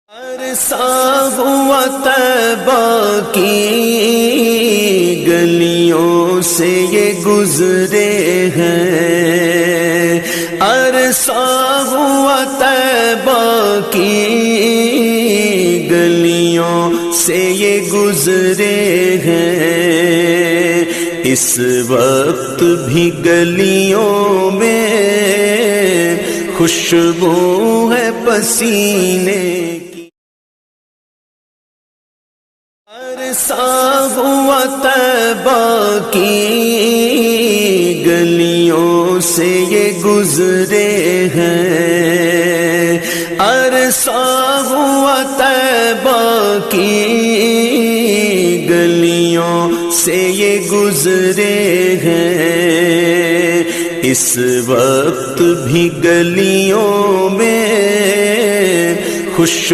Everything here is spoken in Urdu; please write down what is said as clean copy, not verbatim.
عرصہ ہوا طیبہ کی گلیوں سے یہ گزرے ہیں، عرصہ ہوا طیبہ کی گلیوں سے یہ گزرے ہیں، اس وقت بھی گلیوں میں خوشبو ہے پسینے کی۔ عرصہ ہوا طیبہ کی گلیوں سے یہ گزرے ہیں، عرصہ ہوا طیبہ کی گلیوں سے یہ گزرے ہیں، اس وقت بھی گلیوں میں خوش